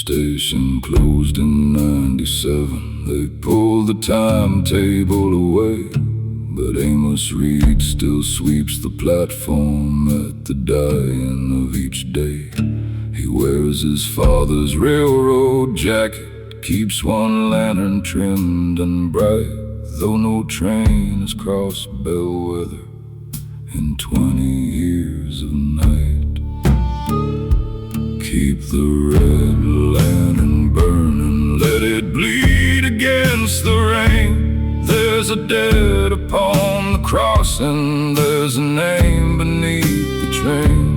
station closed in '97. They pulled the timetable away, but Amos Reed still sweeps the platform at the dying of each day. He wears his father's railroad jacket, keeps one lantern trimmed and bright, though no train has crossed Bellwether in 20 years of night. Keep the red lantern burning, let it bleed against the rain. There's a dead upon the crossing, there's a name beneath the train.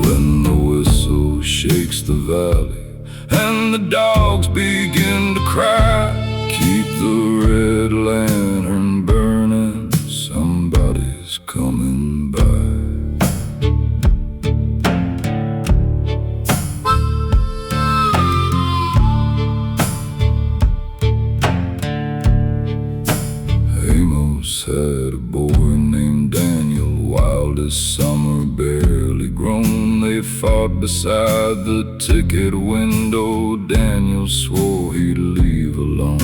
When the whistle shakes the valley and the dogs begin to cry, keep the red lantern burning, somebody's coming by. Amos had a boy named Daniel, wild as summer, barely grown. They fought beside the ticket window. Daniel swore he'd leave alone.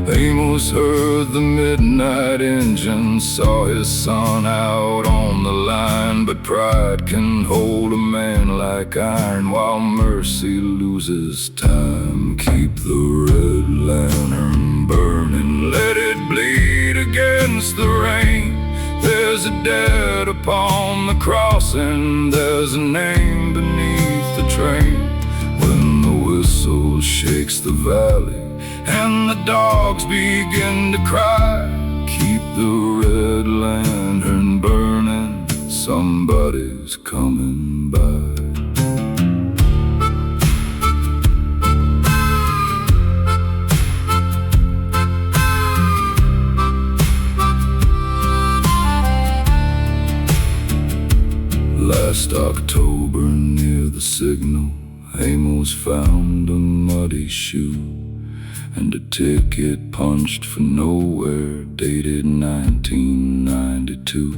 Amos heard the midnight engine, saw his son out on the line. But pride can hold a man like iron, while mercy loses time. Keep the red lantern burning, let it bleed against the rain. There's a dead upon the crossing, there's a name beneath the train. When the whistle shakes the valley and the dogs begin to cry, keep the red lantern burning, somebody's coming by. Last October near the signal, Amos found a muddy shoe and a ticket punched for nowhere, dated 1992.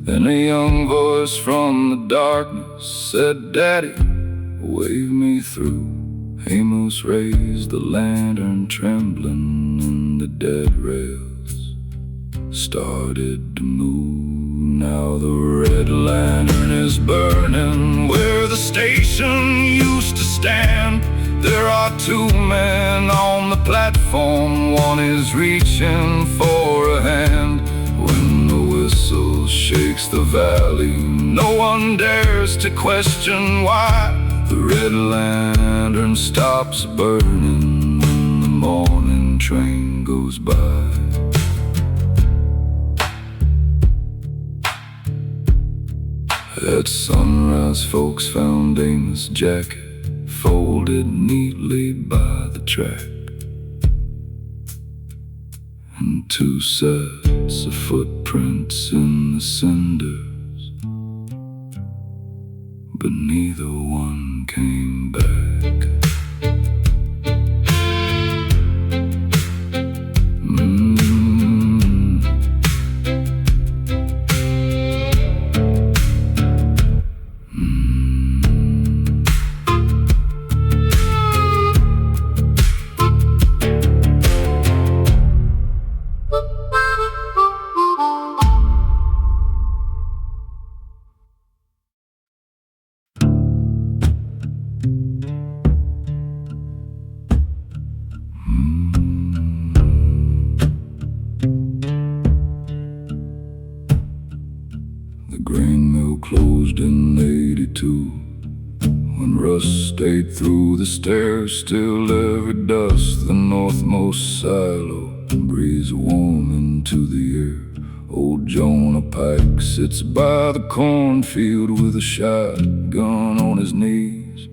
Then a young voice from the darkness said, "Daddy, wave me through." Amos raised the lantern, trembling, and the dead rails started to move. Now the red lantern is burning where the station used to stand. There are two men on the platform, one is reaching for a hand. When the whistle shakes the valley, no one dares to question why. The red lantern stops burning when the morning train goes by. At sunrise, folks found Amos' jacket folded neatly by the track, and two sets of footprints in the cinders, but neither one came back. The grain mill closed in '82. When rust stayed through the stairs, still every dust the northmost silo, breeze warm into the air. Old Jonah Pike sits by the cornfield with a shotgun on his knees,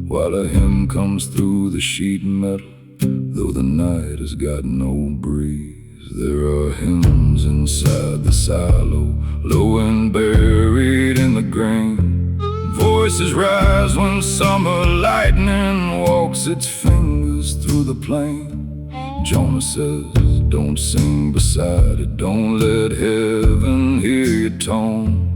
while a hymn comes through the sheet metal, though the night has got no breeze. There are hymns inside the silo, low and buried in the grain. Voices rise when summer lightning walks its fingers through the plain. Jonah says, don't sing beside it, don't let heaven hear your tone.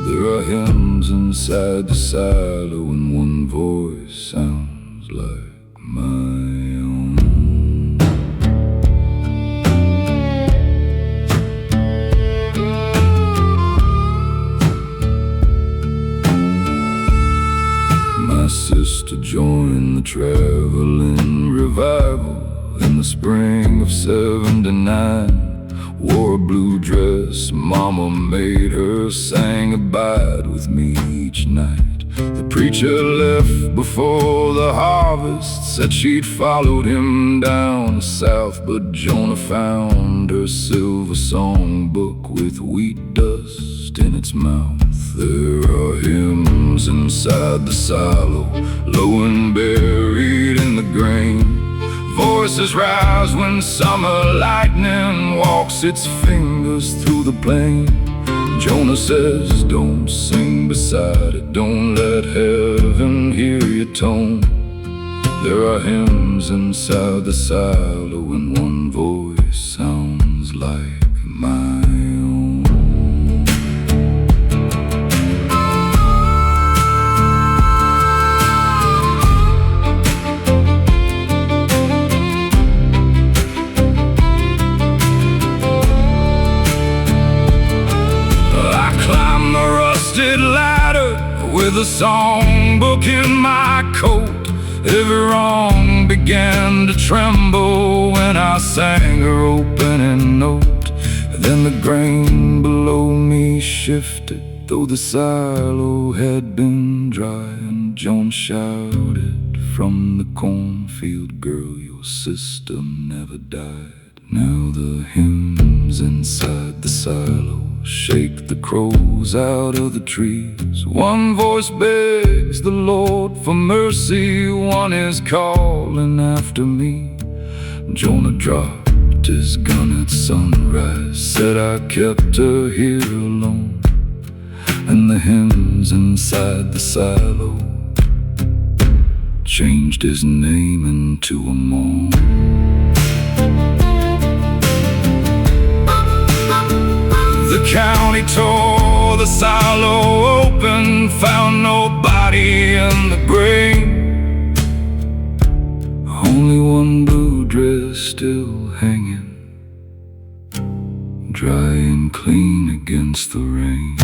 There are hymns inside the silo, and one voice sounds like my own. My sister joined the traveling revival in the spring of '79. Wore a blue dress, mama made her, sang Abide With Me each night. The preacher left before the harvest, said she'd followed him down south, but Jonah found her silver songbook with wheat dust in its mouth. There are hymns inside the silo, low and buried in the grain. Voices rise when summer lightning walks its fingers through the plain. Jonah says, don't sing beside it, don't let heaven hear your tone. There are hymns inside the silo, and one voice sounds like my own. Ladder with a songbook in my coat. Every wrong began to tremble when I sang her opening note. Then the grain below me shifted, though the silo had been dry, and Joan shouted from the cornfield, girl, your sister never died. Now the hymns inside the silo shake the crows out of the trees. One voice begs the Lord for mercy, one is calling after me. Jonah dropped his gun at sunrise, said I kept her here alone. And the hymns inside the silo changed his name into a moan. The county tore the silo open, found nobody in the grave. Only one blue dress still hanging, dry and clean against the rain.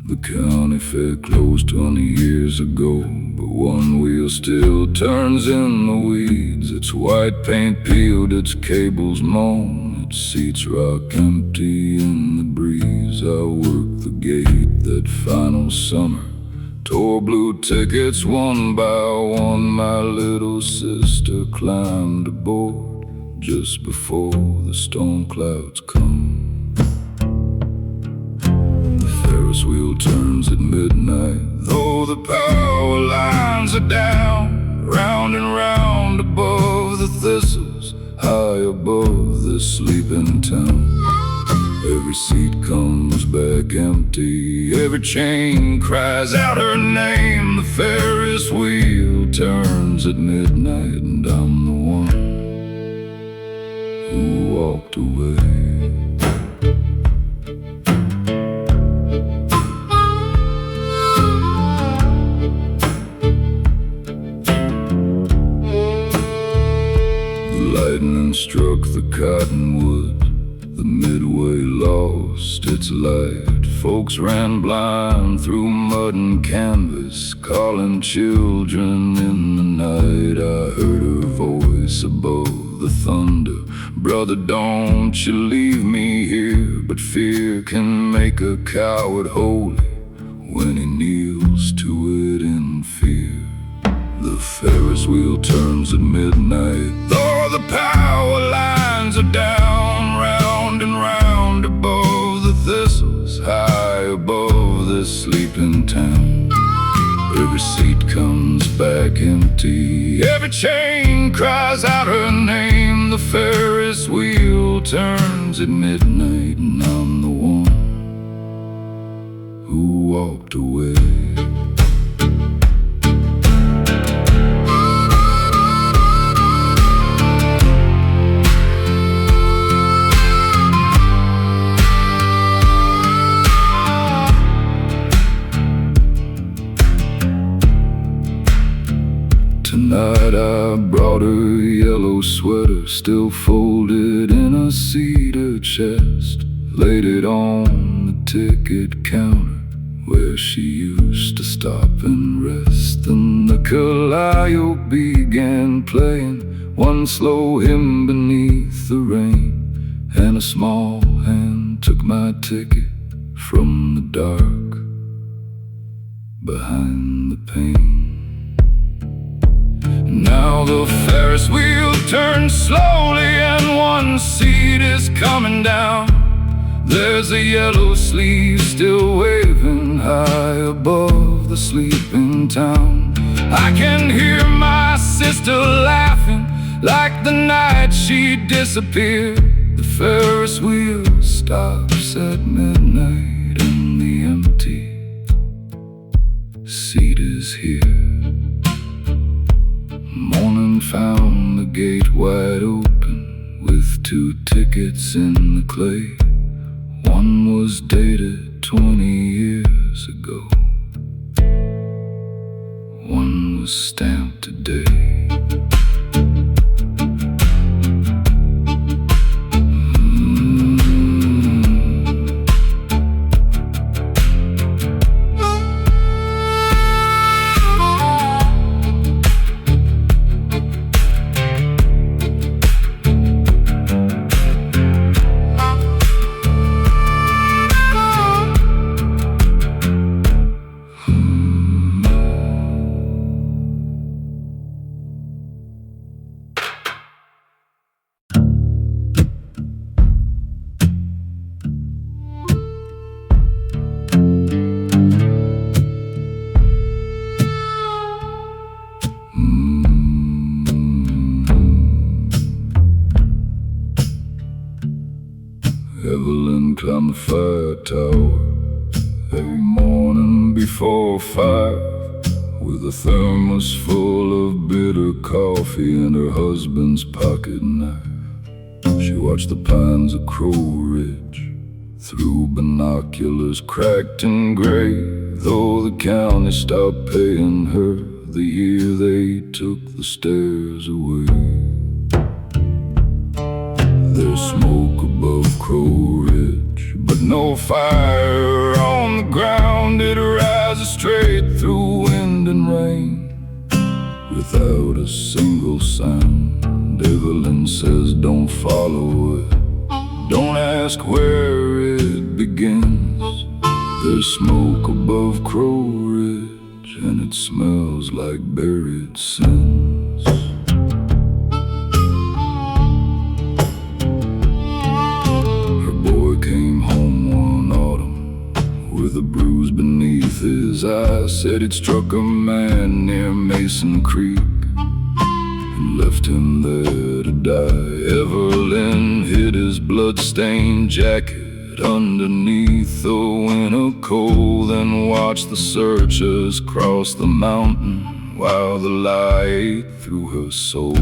The county fair closed 20 years ago, but one wheel still turns in the weeds. Its white paint peeled, its cables moan, its seats rock empty in the breeze. I worked the gate that final summer, tore blue tickets one by one. My little sister climbed aboard just before the storm clouds come. The wheel turns at midnight, though the power lines are down, round and round above the thistles, high above this sleeping town. Every seat comes back empty, every chain cries out her name. The Ferris wheel turns at midnight, and I'm the one who walked away. Lightning struck the cottonwood, the midway lost its light. Folks ran blind through mud and canvas, calling children in the night. I heard her voice above the thunder, brother, don't you leave me here. But fear can make a coward holy when he kneels to it in fear. The Ferris wheel turns at midnight, though the power lines are down, round and round above the thistles, high above this sleeping town. Every seat comes back empty. Every chain cries out her name. The Ferris wheel turns at midnight, and I'm the one who walked away. Tonight I brought her yellow sweater, still folded in a cedar chest. Laid it on the ticket counter where she used to stop and rest. Then the calliope began playing one slow hymn beneath the rain, and a small hand took my ticket from the dark behind the pane. Now the Ferris wheel turns slowly and one seat is coming down. There's a yellow sleeve still waving high above the sleeping town. I can hear my sister laughing like the night she disappeared. The Ferris wheel stops at midnight and the empty seat is here. Morning found the gate wide open with 2 tickets in the clay. One was dated 20 years ago, one was stamped today. Evelyn climbed the fire tower every morning before 5, with a thermos full of bitter coffee and her husband's pocket knife. She watched the pines of Crow Ridge through binoculars cracked and gray, though the county stopped paying her the year they took the stairs away. There's smoke above Crow Ridge, but no fire on the ground. It rises straight through wind and rain without a single sound. Evelyn says don't follow it, don't ask where it begins. There's smoke above Crow Ridge and it smells like buried sins. With a bruise beneath his eye, said he'd struck a man near Mason Creek and left him there to die. Evelyn hid his blood-stained jacket underneath the winter cold, then watched the searchers cross the mountain while the lie ate through her soul.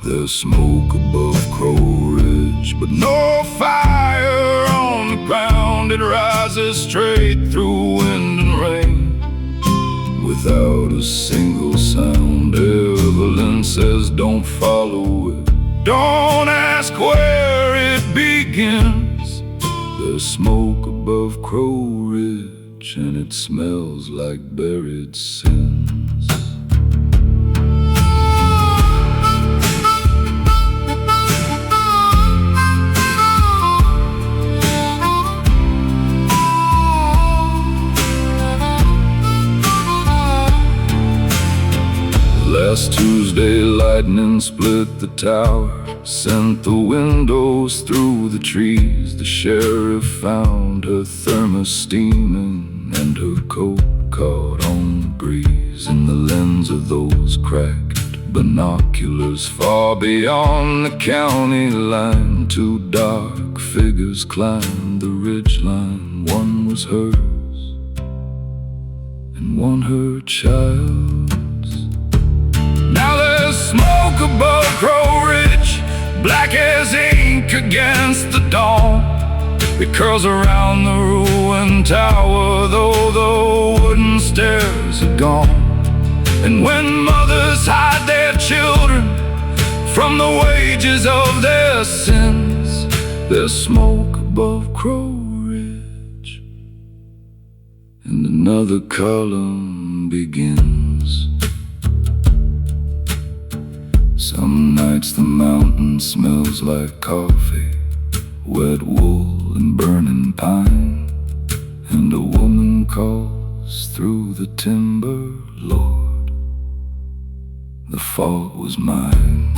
There's smoke above Crow Ridge, but no fire on the ground. It rises straight through wind and rain without a single sound. Evelyn says don't follow it, don't ask where it begins. There's smoke above Crow Ridge and it smells like buried sins. Last Tuesday, lightning split the tower, sent the windows through the trees. The sheriff found her thermos steaming and her coat caught on the breeze in the lens of those cracked binoculars. Far beyond the county line, two dark figures climbed the ridgeline. One was hers, and one her child's. Now there's smoke above Crow Ridge, black as ink against the dawn. It curls around the ruined tower, though the wooden stairs are gone. And when mothers hide their children from the wages of their sins, there's smoke above Crow Ridge, and another column begins. Some nights the mountain smells like coffee, wet wool and burning pine, and a woman calls through the timber, Lord, the fault was mine.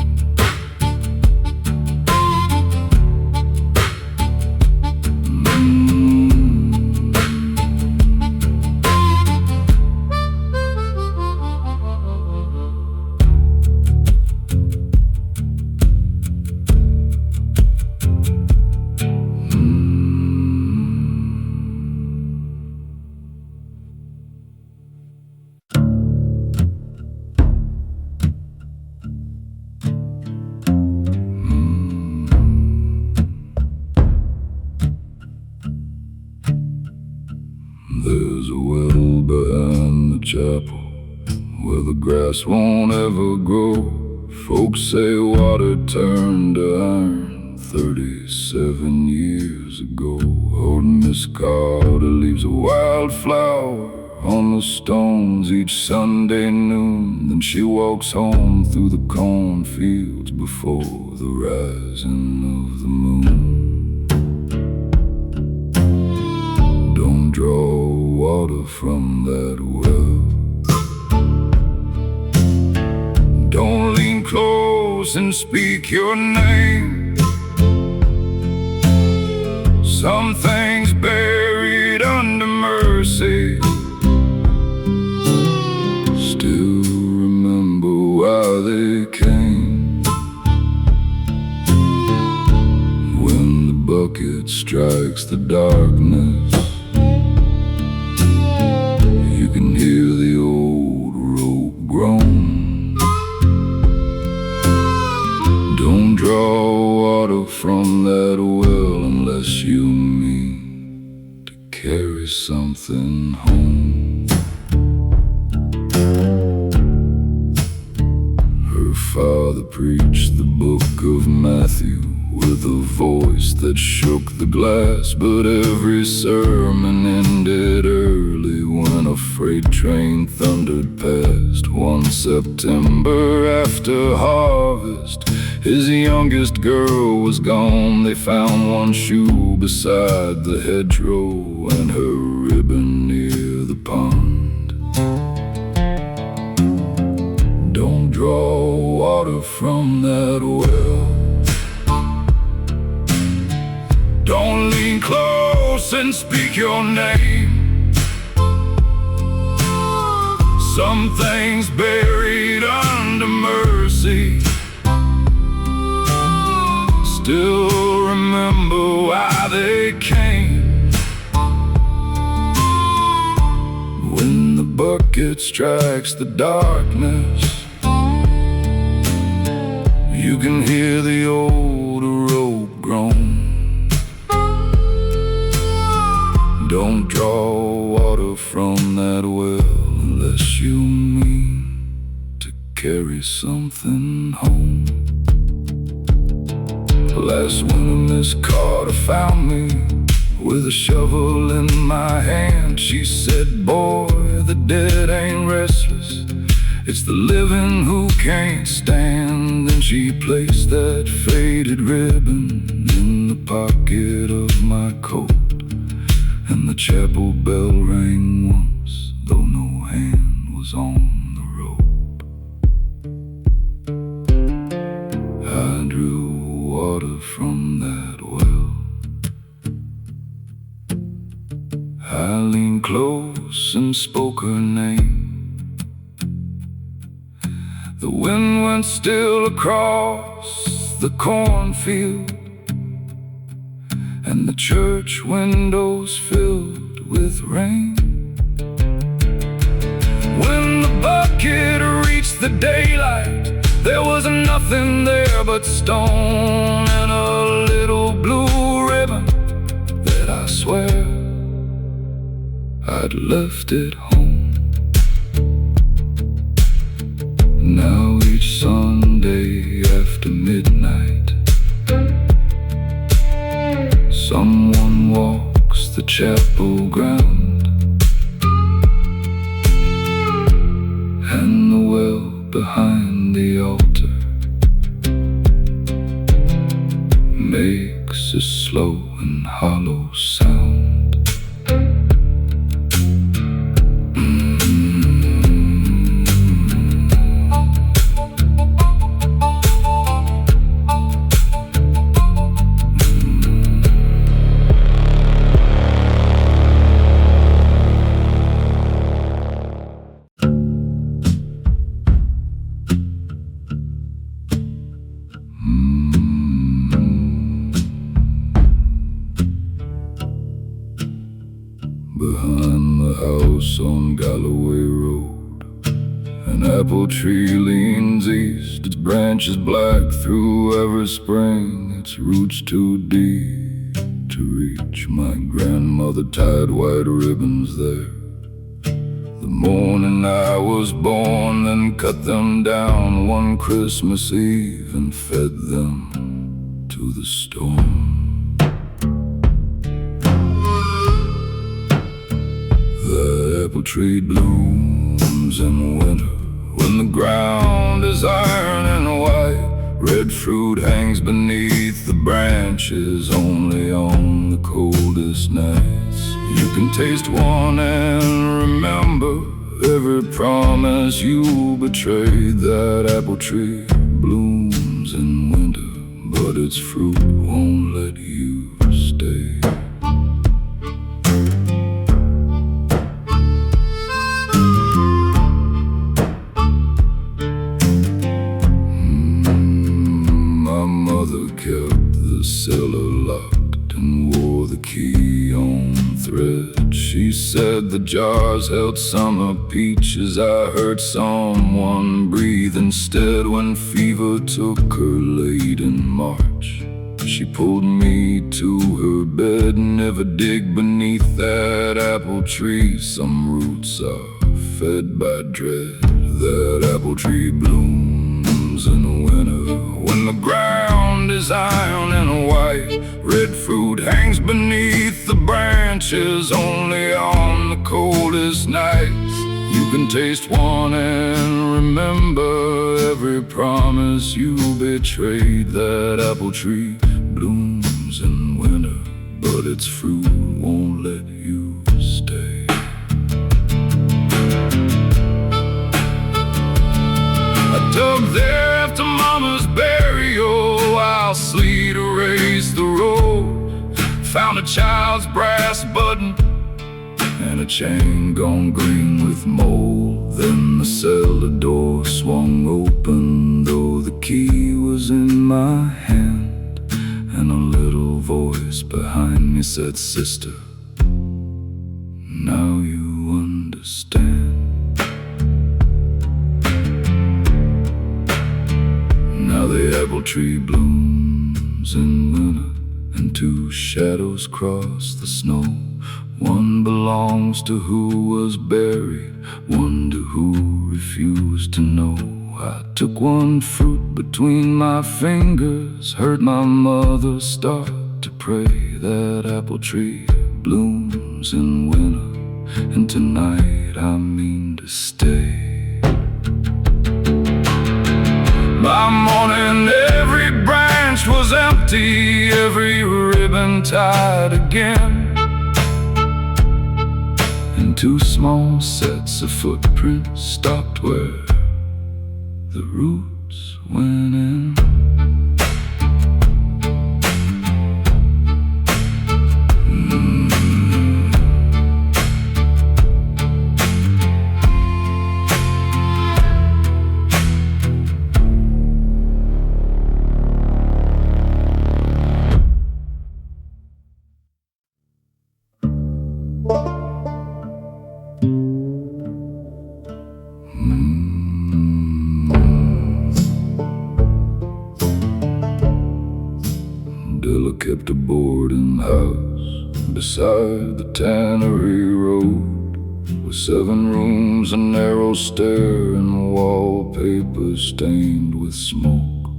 There's a well behind the chapel where the grass won't ever grow. Folks say water turned to iron 37 years ago. Old Miss Carter leaves a wildflower on the stones each Sunday noon. Then she walks home through the cornfields before the rising of the moon. Don't draw water from that well. Don't lean close and speak your name. Some things buried under mercy still remember why they came. When the bucket strikes the darkness, you can hear the old rope groan. Don't draw water from that well unless you mean to carry something home. Her father preached the book of Matthew with a voice that shook the glass, but every sermon ended early when a freight train thundered past. One September after harvest, his youngest girl was gone. They found one shoe beside the hedgerow and her ribbon near the pond. Don't draw water from that well. Don't lean close and speak your name. Some things buried under mercy still remember why they came. When the bucket strikes the darkness, you can hear the old rope groan. Don't draw water from that well unless you mean to carry something home. Last winter Miss Carter found me with a shovel in my hand. She said, boy, the dead ain't restless, it's the living who can't stand. Then she placed that faded ribbon in the pocket of my coat, and the chapel bell rang once, though no hand was on the rope. I drew water from that well. I leaned came close and spoke her name. The wind went still across the cornfield, and the church windows filled with rain. When the bucket reached the daylight, there was nothing there but stone and a little blue ribbon that I swear I'd left at home. Now each Sunday after midnight, someone walks the chapel ground, and the well behind the altar makes a slow and hollow sound. Behind the house on Galloway Road, an apple tree leans east, its branches black through every spring, its roots too deep to reach. My grandmother tied white ribbons there the morning I was born, then cut them down one Christmas Eve and fed them to the storm. The apple tree blooms in winter when the ground is iron and white. Red fruit hangs beneath the branches only on the coldest nights. You can taste one and remember every promise you betrayed. That apple tree blooms in winter, but its fruit won't let you stay. Kept the cellar locked and wore the key on thread. She said the jars held summer peaches. I heard someone breathe instead when fever took her late in March. She pulled me to her bed. Never dig beneath that apple tree. Some roots are fed by dread. That apple tree blooms in winter when the ground is iron and white. Red fruit hangs beneath the branches only on the coldest nights. You can taste one and remember every promise you betrayed. That apple tree blooms in winter, but its fruit won't let you stay. I dug there after Mama's burial while sleet erased the road. Found a child's brass button and a chain gone green with mold. Then the cellar door swung open, though the key was in my hand, and a little voice behind me said, "Sister, now you understand." Now the apple tree blooms in winter, and two shadows cross the snow. One belongs to who was buried, one to who refused to know. I took one fruit between my fingers, heard my mother start to pray. That apple tree blooms in winter, and tonight I mean to stay. By morning every branch was empty, every ribbon tied again, and two small sets of footprints stopped where the roots went in. Della kept a boarding house beside the Tannery Road, with 7 rooms, a narrow stair, and wallpaper stained with smoke.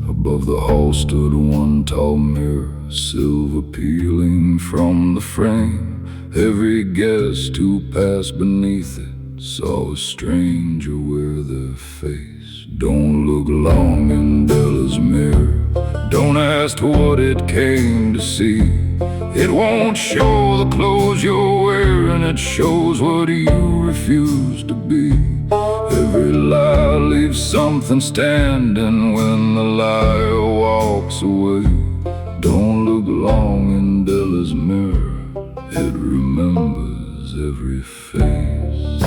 Above the hall stood one tall mirror, silver peeling from the frame. Every guest who passed beneath it saw a stranger wear their face. Don't look long in Della's mirror, don't ask what it came to see. It won't show the clothes you're wearing, it shows what you refuse to be. Every lie leaves something standing when the liar walks away. Don't look long in Della's mirror, it remembers every face.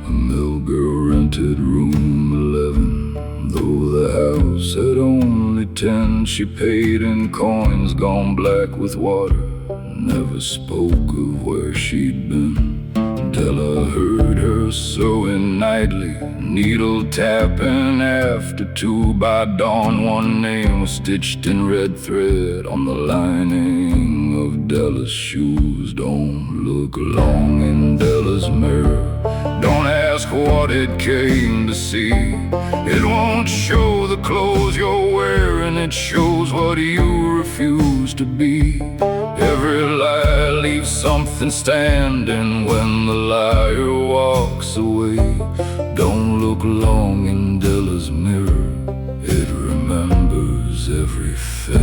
A mill girl rented room 11. Though the house had only 10, she paid in coins gone black with water, never spoke of where she'd been. Della heard her sewing nightly, needle tapping after 2. By dawn, one name was stitched in red thread on the lining of Della's shoes. Don't look long in Della's mirror, don't ask what it came to see. It won't show the clothes you're wearing, it shows what you refuse to be. Every lie leaves something standing when the liar walks away. Don't look long in Della's mirror, it remembers every face.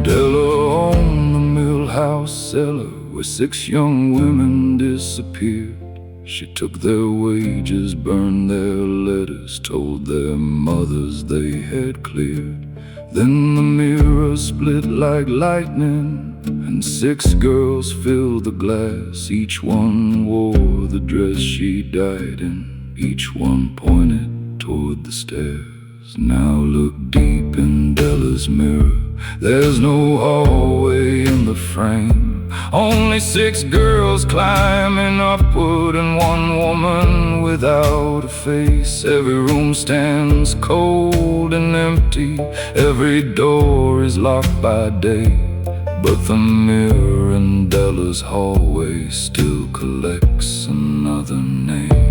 Della owned the mill house cellar where 6 young women disappeared. She took their wages, burned their letters, told their mothers they had cleared. Then the mirror split like lightning, and 6 girls filled the glass. Each one wore the dress she died in, each one pointed toward the stairs. Now look deep in Della's mirror, there's no hallway in the frame. Only 6 girls climbing upward and one woman without a face. Every room stands cold and empty, every door is locked by day, but the mirror in Della's hallway still collects another name.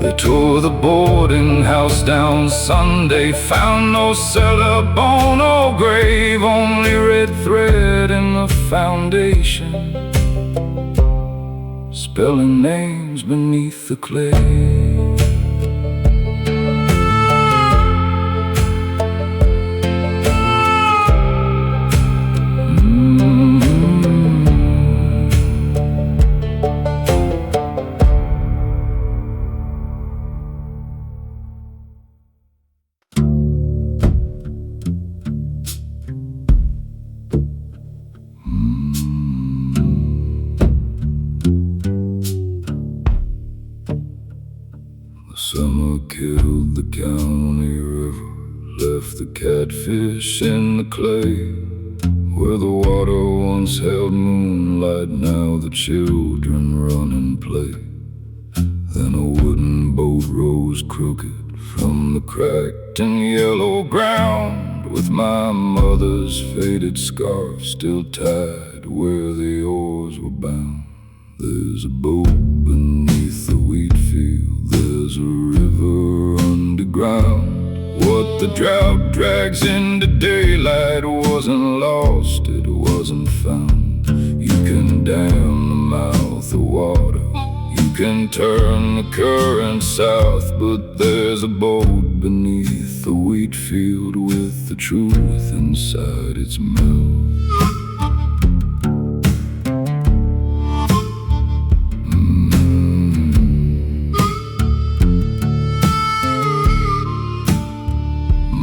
They tore the boarding house down Sunday, found no cellar, bone or grave, only red thread in the foundation, spelling names beneath the clay. Summer killed the county river, left the catfish in the clay. Where the water once held moonlight, now the children run and play. Then a wooden boat rose crooked from the cracked and yellow ground, with my mother's faded scarf still tied where the oars were bound. There's a boat beneath the wheat field, there's a river underground. What the drought drags into daylight wasn't lost, it wasn't found. You can dam the mouth of water, you can turn the current south, but there's a boat beneath the wheat field with the truth inside its mouth.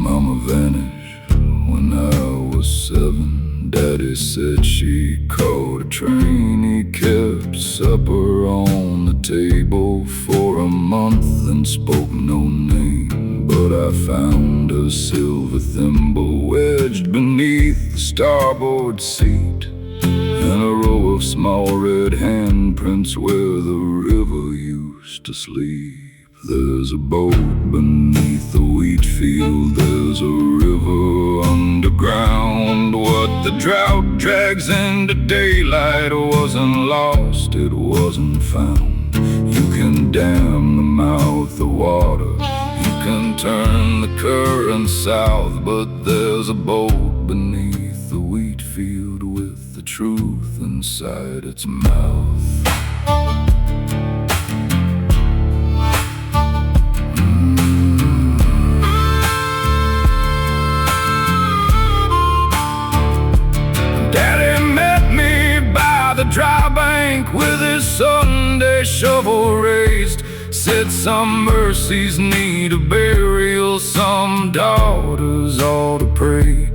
Mama vanished when I was 7. Daddy said she caught a train. He kept supper on the table for a month and spoke no name. But I found a silver thimble wedged beneath the starboard seat, and a row of small red handprints where the river used to sleep. There's a boat beneath the wheat field, there's a river underground. What the drought drags into daylight wasn't lost, it wasn't found. You can dam the mouth of water, you can turn the current south, but there's a boat beneath the wheat field with the truth inside its mouth. Dry bank with his Sunday shovel raised, said some mercies need a burial, some daughters ought to pray.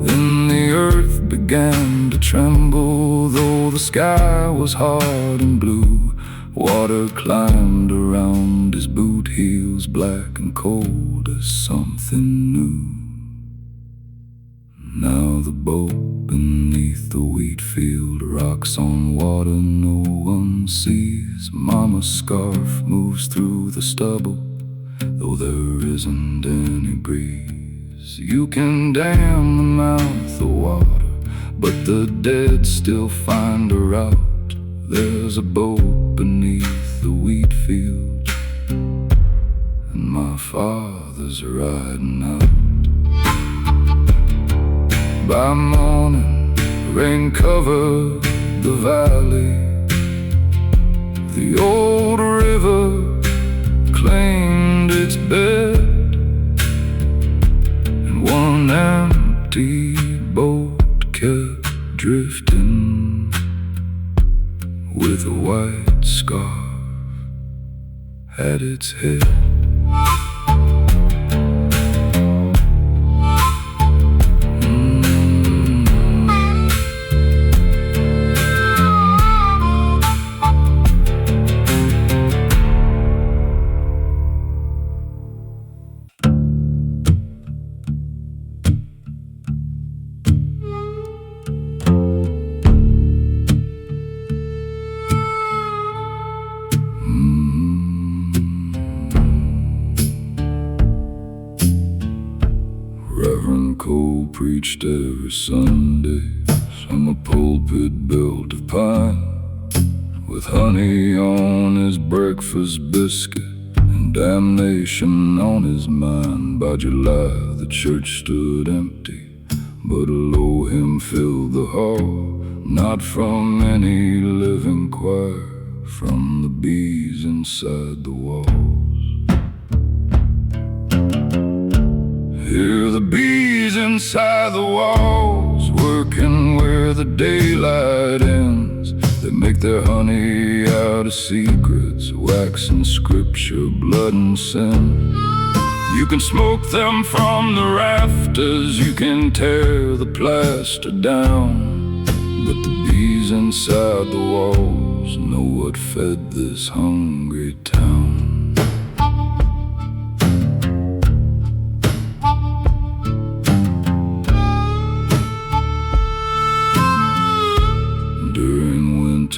Then the earth began to tremble, though the sky was hard and blue. Water climbed around his boot heels, black and cold as something new. Now the boat beneath the wheat field rocks on water no one sees. Mama's scarf moves through the stubble, though there isn't any breeze. You can dam the mouth of water, but the dead still find a route. There's a boat beneath the wheat field, and my father's riding out. By morning, rain covered the valley. The old river claimed its bed, and one empty boat kept drifting with a white scarf at its head. Reverend Cole preached every Sunday from a pulpit built of pine, with honey on his breakfast biscuit and damnation on his mind. By July the church stood empty, but a low hymn filled the hall, not from any living choir, from the bees inside the walls. Hear the bees inside the walls, working where the daylight ends. They make their honey out of secrets, wax and scripture, blood and sin. You can smoke them from the rafters, you can tear the plaster down, but the bees inside the walls know what fed this hungry town.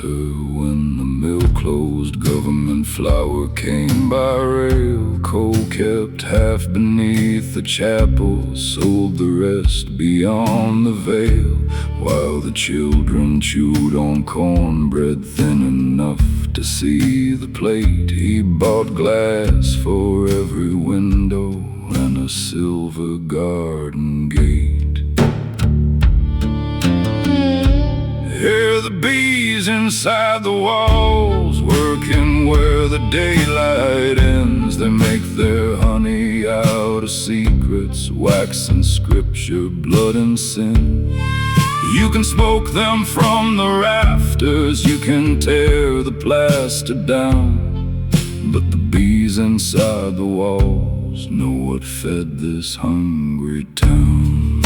When the mill closed, government flour came by rail. Coal kept half beneath the chapel, sold the rest beyond the veil, while the children chewed on cornbread thin enough to see the plate. He bought glass for every window and a silver garden gate. Hear the bees inside the walls, working where the daylight ends. They make their honey out of secrets, wax and scripture, blood and sin. You can smoke them from the rafters, you can tear the plaster down, but the bees inside the walls know what fed this hungry town.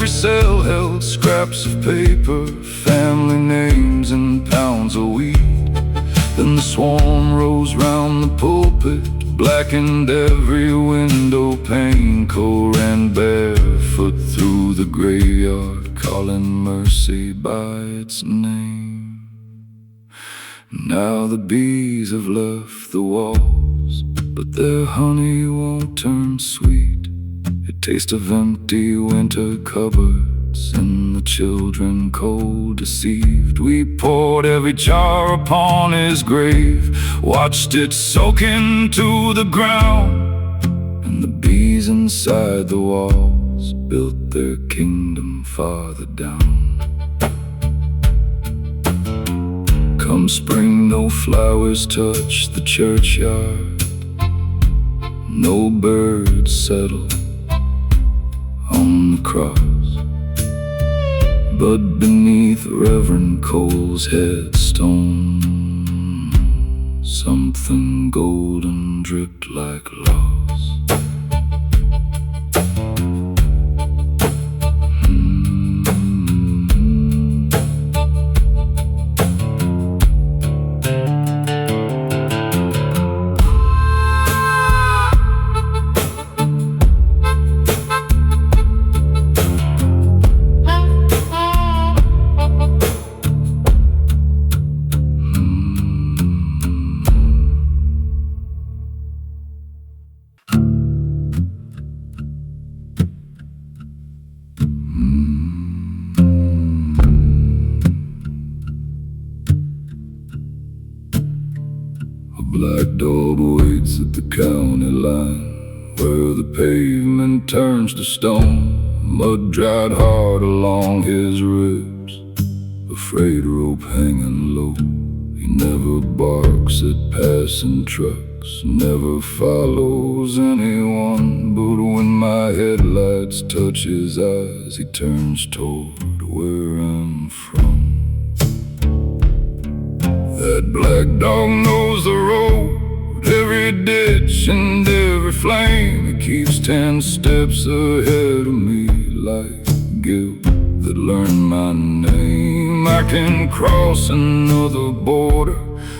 every cell held scraps of paper, family names and pounds of wheat. Then the swarm rose round the pulpit, blackened every window pane. Cole ran barefoot through the graveyard, calling mercy by its name. Now the bees have left the walls, but their honey won't turn sweet. It tastes of empty winter cupboards and the children cold deceived. We poured every jar upon his grave, watched it soak into the ground, and the bees inside the walls built their kingdom farther down. Come spring, no flowers touch the churchyard, no birds settle on the cross. But beneath Reverend Cole's headstone, something golden dripped like loss. A black dog waits at the county line, where the pavement turns to stone. Mud dried hard along his ribs, a freight rope hanging low. He never barks at passing trucks, never follows anyone. But when my headlights touch his eyes, he turns toward where I'm from. That black dog knows the road, every ditch and every flame. He keeps 10 steps ahead of me, like guilt that learned my name. I can cross another border,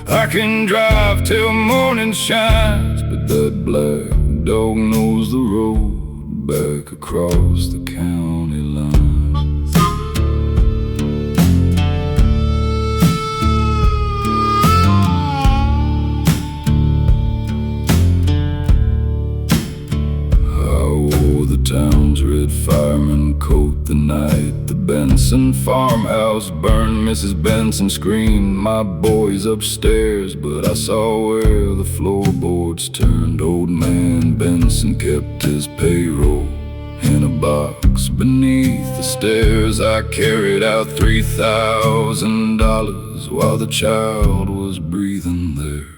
I can drive till morning shines, but that black dog knows the road back across the county line. Town's red fireman coat the night the Benson farmhouse burned. Mrs. Benson screamed, "My boy's upstairs," but I saw where the floorboards turned. Old man Benson kept his payroll in a box beneath the stairs. I carried out $3,000 while the child was breathing there.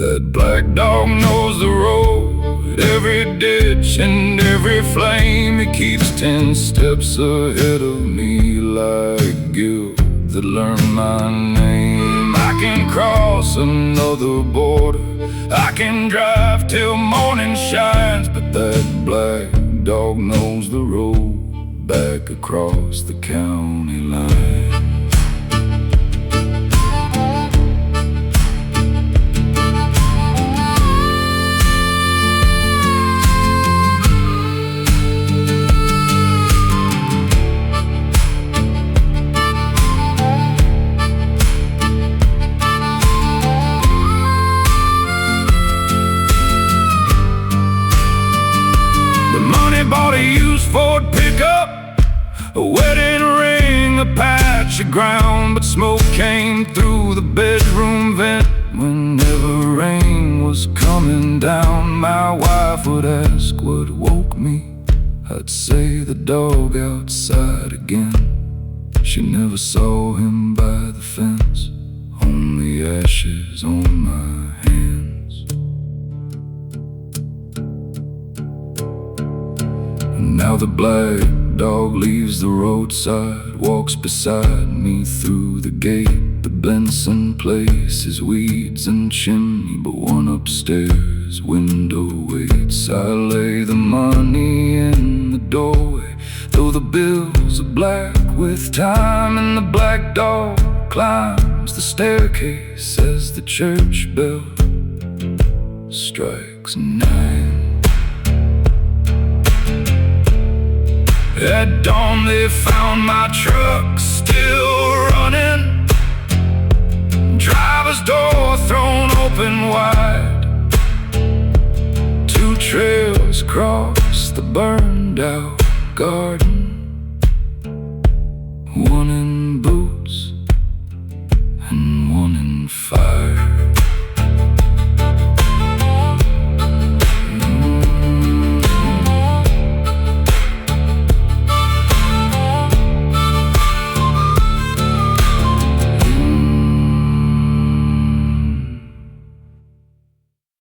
That black dog knows the road, every ditch and every flame. He keeps 10 steps ahead of me, like guilt that learned my name. I can cross another border, I can drive till morning shines, but that black dog knows the road back across the county line. Bought a used Ford pickup, a wedding ring, a patch of ground. But smoke came through the bedroom vent whenever rain was coming down. My wife would ask what woke me, I'd say the dog outside again. She never saw him by the fence, only ashes on my hands. Now the black dog leaves the roadside, walks beside me through the gate. the Benson place is weeds and chimney, but one upstairs window waits. I lay the money in the doorway, though the bills are black with time, and the black dog climbs the staircase as the church bell strikes 9. At dawn they found my truck still running, driver's door thrown open wide. 2 trails across the burned out garden, one